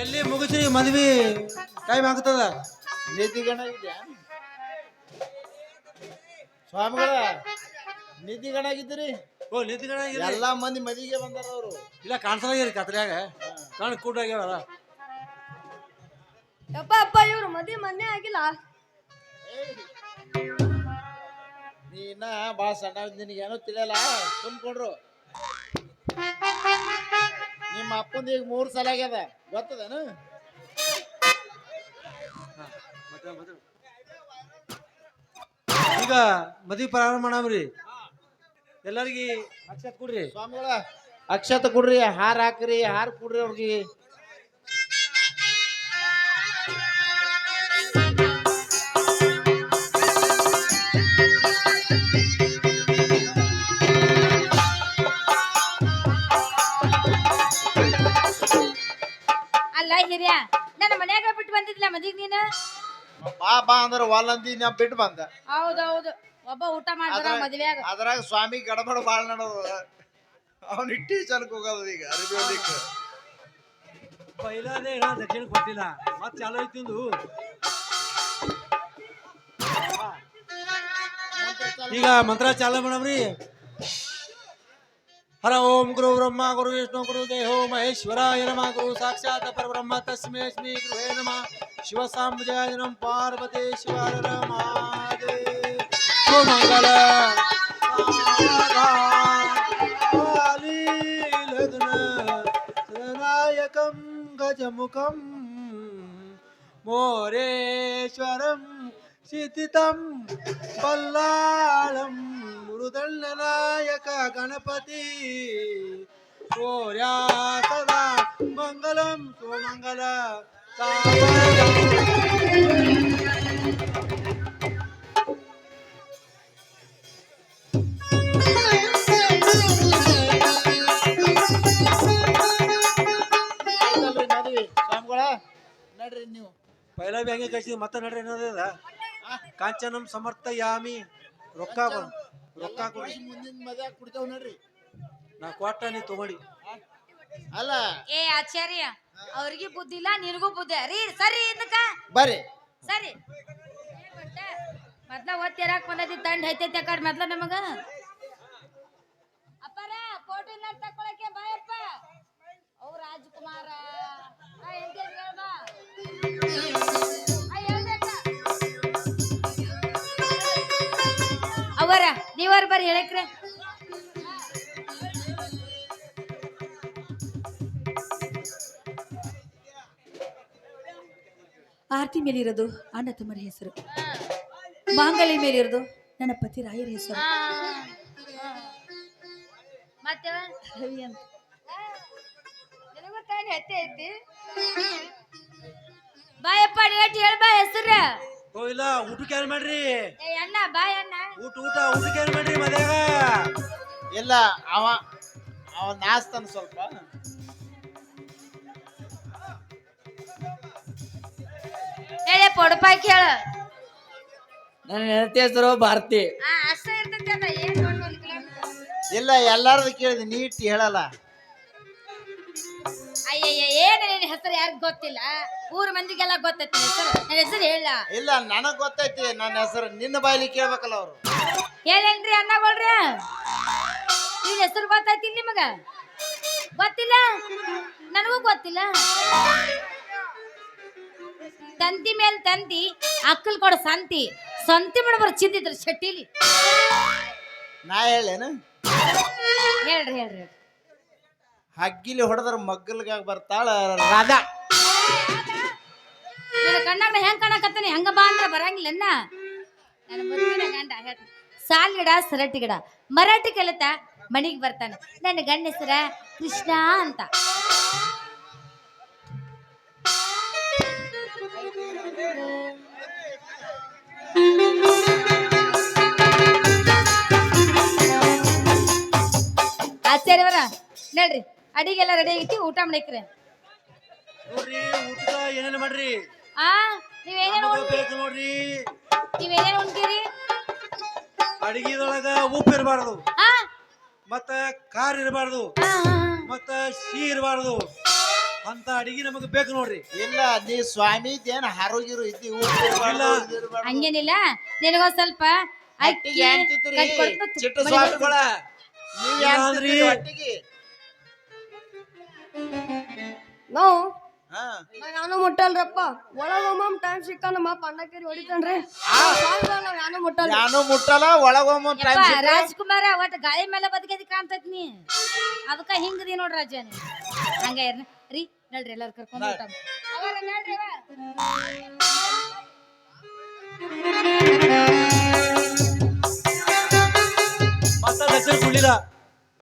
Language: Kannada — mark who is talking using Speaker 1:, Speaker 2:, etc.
Speaker 1: ಜಲ್ದಿ ಮುಗಿಸ್ರಿ ಮದ್ವಿ ಟೈಮ್ ಆಗ್ತದ.
Speaker 2: ನಿಧಿಗಣ ಇದೆಯಾ ಸ್ವಾಮಿಗಳ? ನಿಧಿಗಣ ಆಗಿದ್ದೀರಿ?
Speaker 1: ಓ ನಿಂತ್ಕೊಂಡ
Speaker 2: ಎಲ್ಲಾ ಮಂದಿ ಮದಿಗೆ ಬಂದಾರ ಅವರು.
Speaker 1: ಇಲ್ಲ ಕಾಣಿಸಲಾಗಿರಿ ಕತ್ರ್ಯಾಗ ಕಣ್ ಕೂಡಾಗ್ಯಾವಲ್ಲ.
Speaker 3: ಯಪ್ಪ ಅಪ್ಪ ಇವ್ರು ಮದ್ವೆ ಮೊನ್ನೆ ಆಗಿಲ್ಲ.
Speaker 2: ನೀನ ಬಾಳ ಸಣ್ಣ ನಿನಗೆ ಏನೋ ತಿಳಿಯಲ್ಲ, ತುಂಬ್ಕೊಂಡ್ರು. ನಿಮ್ಮ ಅಪ್ಪಂದ ಈಗ 3 ಸಲ ಆಗ್ಯದ ಗೊತ್ತದೇನು?
Speaker 1: ಈಗ ಮದ್ವಿ ಪ್ರಾರಂಭ ಮಾಡಮ್ರಿ. ಎಲ್ಲರಿಗೆ ಅಕ್ಷತ್ ಕೊಡ್ರಿ
Speaker 2: ಸ್ವಾಮಿಗಳ. ಅಕ್ಷತ ಕೊಡ್ರಿ, ಹಾರ ಹಾಕ್ರಿ, ಹಾರ ಕೊಡ್ರಿ ಅವ್ರಿಗೆ.
Speaker 3: ಅಲ್ಲ ಹಿರಿಯ, ನನ್ನ ಮನ್ಯಾಗ ಬಿಟ್ಟು ಬಂದಿದ್ಲ ಮದಿಗ್ ನೀನು?
Speaker 2: ಬಾ ಬಾ ಅಂದ್ರೆ ವಾಲಂದಿ ನಾ ಬಿಟ್ಟು ಬಂದ.
Speaker 3: ಹೌದೌದು, ಒಬ್ಬ ಊಟ ಮಾಡಿದ್ರ ಮದ್ವೆಯಾಗ.
Speaker 2: ಅದ್ರಾಗ ಸ್ವಾಮಿ ಗಡಬಡ ಬಾಳ ನಡೋದು. ಅವ್ನ ಇಟ್ಟಿ ಚಲಕ್ ಹೋಗೋದು ಈಗ ಅರಿವಿ ಹೊಲಿಕ್ಕೆ.
Speaker 1: ಪೈಲಾನೇ ದಕ್ಷಿಣ ಕೊಟ್ಟಿಲ್ಲ, ಮತ್ ಚಾಲು ಐತಿಂದು. ಈಗ ಮಂತ್ರ ಚಾಲು ಮಾಡಮ್ರಿ. ಹರ ಓಂ ಗುರು ಬ್ರಹ್ಮ ಗುರು ವಿಷ್ಣು ಗುರು ದೇಹೋ ಮಹೇಶ್ವರಾಯ ನಮಃ. ಗುರು ಸಾಕ್ಷಾತ್ ಪರಬ್ರಹ್ಮ ತಸ್ಮೈ ಶ್ರೀ ಗುರುವೇ ನಮಃ. ಶಿವ ಸಾಂಬಜಾಯ ನಮಃ. ಪಾರ್ವತಿ ಶಿವಾಯ ನಮಃ. ಮಂಗಲ ನಾಯಕಂ ಗಜಮುಖಂ ಮೋರೇಶ್ವರಂ ಸ್ಥಿತಂ ಬಲ್ಲಾಳಂ ಮೃದಂಡನಾಯಕ ಗಣಪತಿ ಓರ್ಯಾ ಸದಾ ಮಂಗಲಂ ಸುಮಂಗಲ
Speaker 2: ಮದ್ವಿ ಸ್ವಾಮಿಗಳ ನಡ್ರಿ ನೀವು.
Speaker 1: ಪೈಲಾಬಿ ಹಂಗೆ ಕಳ್ಸಿದ್ವಿ ಮತ್ತೆ ನಡ್ರಿ ಏನದ ಕಾಂಚನಂ ಸಮರ್ಥಯಾಮಿ. ರೊಕ್ಕ ಕೊಡಿ.
Speaker 2: ಮುಂದಿನ ಮದ್ವೆ ಕುಡ್ತೇವ್ ನಡ್ರಿ.
Speaker 1: ನಾ ಕೊಟ್ಟ ನೀ ತಗೊಳ್ಳಿ.
Speaker 2: ಅಲ್ಲ
Speaker 3: ಏ ಆಚಾರ್ಯ, ಅವ್ರಿಗೆ ಬುದ್ಧಿ ಇಲ್ಲ, ನಿನಗೂ ಬುದ್ಧಿ ರೀ. ಸರಿ ಇದಕ್ಕ
Speaker 2: ಬರ್ರಿ.
Speaker 3: ಸರಿ. ಮೊದ್ಲ ಒತ್ತಿರಾಕ್ ಬಂದೈತಿ, ತಂಡ ಐತೈತಿ ಆ ಕಡೆ ಮೊದ್ಲ ನಮಗ. ಅಪ್ಪರ ಫೋಟೋ ತಕೊಳಕ್ಕೆ ಬಾಯಪ್ಪ. ಅವ್ ರಾಜಕುಮಾರ ಅವರ ನೀವರ್ ಬರ್ರಿ ಹೇಳಕ್ರೆ.
Speaker 4: ಆರತಿ ಮೇಲಿರೋದು ಅಣ್ಣ ತಮ್ಮರ ಹೆಸರು, ಮಾಂಗಲ್ಯ ಮೇಲಿರೋದು ನನ್ನ ಪತಿ ರಾಯರ ಹೆಸರು.
Speaker 3: ಮತ್ತೆ
Speaker 4: ರವಿ ಅಂತ.
Speaker 3: ಬಾಯಪ್ಪ ಡೇಟ್ ಹೇಳ್ಬಾ ಹೆಸರು.
Speaker 1: ಓ ಇಲ್ಲ ಊಟಕ್ಕೆ ಏನ್ ಮಾಡ್ರಿ?
Speaker 3: ಏ ಅಣ್ಣ ಬಾಯ್ ಅಣ್ಣ.
Speaker 1: ಊಟಕ್ಕೆ ಏನ್ ಮಾಡ್ರಿ ಮದ್ಯಾಗ?
Speaker 2: ಇಲ್ಲ ಅವ ನಾಸ್ತಾನ ಸ್ವಲ್ಪ.
Speaker 3: ಹೇಳಿ ಪೊಡಪಾಕಿ ಹೇಳ.
Speaker 5: ನನ್ನ ಹೆಂಡತಿ ಹೆಸರು ಭಾರತಿ.
Speaker 3: ಅಷ್ಟ ಇರ್ತೈತಿ ಅದ ಏನ್
Speaker 2: ಇಲ್ಲ ಎಲ್ಲಾರದು ಕೇಳಿದೆ, ನೀಟ್ ಹೇಳಲ್ಲ.
Speaker 3: ಅಯ್ಯಯ್ಯ ಏನ ನಿನ್ನ ಹೆಸರು ಯಾರಿಗ್ ಗೊತ್ತಿಲ್ಲ? ಊರ್ ಮಂದಿಗೆಲ್ಲ ಗೊತ್ತೈತಿ ಹೆಸರು. ನನ್ನ ಹೆಸರು ಹೇಳ.
Speaker 2: ಇಲ್ಲ ನನಗ್ ಗೊತ್ತೈತಿ ನನ್ನ ಹೆಸರು, ನಿನ್ನ ಬಾಯ್ಲಿ ಕೇಳ್ಬೇಕಲ್ಲ ಅವ್ರು.
Speaker 3: ಹೇಳೇನ್ರಿ ಅಣ್ಣಗಳ್ರಿ? ನಿನ್ನ ಹೆಸರು ಗೊತ್ತೈತಿ ನಿಮಗ? ಗೊತ್ತಿಲ್ಲ? ನನಗೂ ಗೊತ್ತಿಲ್ಲ. ತಂತಿ ಮೇಲೆ ತಂತಿ, ಅಕ್ಕಲ್ ಕೊಡ ಸಂತಿ, ಸಂತಿ ಬಿಡಬಾರ ಚಿಂತಿದ್ರು ಶೆಟ್ಟಿಲಿ.
Speaker 2: ನಾ ಹೇಳೇನು?
Speaker 3: ಹೇಳ್ರಿ ಹೇಳ್ರಿ.
Speaker 2: ಹಗ್ಗಿಲಿ ಹೊಡೆದ್ರ ಮಗ್ಗಲ್ಗಾಗ ಬರ್ತಾಳ ರಾಧಾ.
Speaker 3: ನನ್ನ ಕಣ್ಣಾಗ ಹೆಂಗ್ ಕಾಣಕತ್ತಾನೆ ಹಂಗ ಬಾ ಅಂದ್ರ ಬರಂಗಿಲ್ಲ. ನನ್ನ ಮುದ್ದಿನ ಗಂಡ ಸಾಲ್ ಗಿಡ ಸರಟಿ ಗಿಡ ಮರಾಠಿ ಕಲಿತ ಮನಿಗ್ ಬರ್ತಾನೆ. ನನ್ನ ಗಂಡ ಹೆಸರ ಕೃಷ್ಣ ಅಂತ. ಆಚಾರ್ಯವರ ನೋಡ್ರಿ, ಅಡಿಗೆಲ್ಲ ರೆಡಿ ಆಗೈತಿ, ಊಟ ಮಾಡಕ್ರಿ.
Speaker 1: ನೋಡ್ರಿ ಊಟದ ಏನೇನ್ ಮಾಡ್ರಿ?
Speaker 3: ನೀವೇನೇನು
Speaker 1: ಬೇಕು ನೋಡ್ರಿ.
Speaker 3: ಉಣ್ತೀರಿ?
Speaker 1: ಅಡಿಗೆದೊಳಗ ಉಪ್ಪು ಇರಬಾರ್ದು, ಮತ್ತ ಖಾರ ಇರಬಾರ್ದು, ಮತ್ತ ಸಿಹಿ ಇರಬಾರ್ದು, ಅಂತ ಅಡಿಗೆ ನಮಗ್ ಬೇಕು ನೋಡ್ರಿ.
Speaker 2: ಇಲ್ಲ ನೀ ಸ್ವಾಮಿ ಏನ್ ಹಾರೋಗಿರು ಇದ್ದಿ
Speaker 1: ಇಲ್ಲ.
Speaker 3: ಹಂಗೇನಿಲ್ಲ ನಿನಗೊಂದ್ ಸ್ವಲ್ಪ ಅಕ್ಕಿ ಕಟ್ಕೊಡ್ತು.
Speaker 2: ಚಿಟ್ಟ
Speaker 3: ಮನೆಗ್
Speaker 2: ಸ್ವಾಮಿಗಳ ನೀವ್
Speaker 1: ಇಲ್ಲ
Speaker 2: ಏನ್
Speaker 1: ಅಂದ್ರಿ.
Speaker 2: ತಿಂತೀರಿ ಹೊಟ್ಟಿಗೆ?
Speaker 6: ನಾವು
Speaker 2: ಹಾ.
Speaker 6: ಯಾನು ಮುಟ್ಟಲ್ರಪ್ಪ ಒಳಗೊಮ್ಮ ಟೈಮ್ ಸಿಕ್ಕ ನಮ್ಮ ಪಂಡಕೇರಿ ಹೊಡಿತಾನ್ರಿ ಯಾನು ಮುಟ್ಟಲ್
Speaker 2: ನಾನು ಮುಟ್ಟಲ್ಲ ಒಳಗೊಮ್ಮ
Speaker 3: ಯಪ್ಪ, ರಾಜ್ಕುಮಾರ ಒಟ್ಟ ಗಾಳಿ ಮೇಲೆ ಬದುಕದಿ ಕಾಣ್ತೈತಿ ನೀ ಅದಕ್ಕ ಹಿಂಗದಿ ನೋಡ್ರಿ ರಾಜ ನೀ ಹಂಗ ರೀ ನಡ್ರಿ ಎಲ್ಲಾರು ಕರ್ಕೊಂಡ್ ಹೋಗ್ತಾನ ಅವರ ನಡ್ರಿ
Speaker 1: ಮತ್ತ ದಕ್ಷಿಣ ಕುಳ್ಳಿಲ್ಲ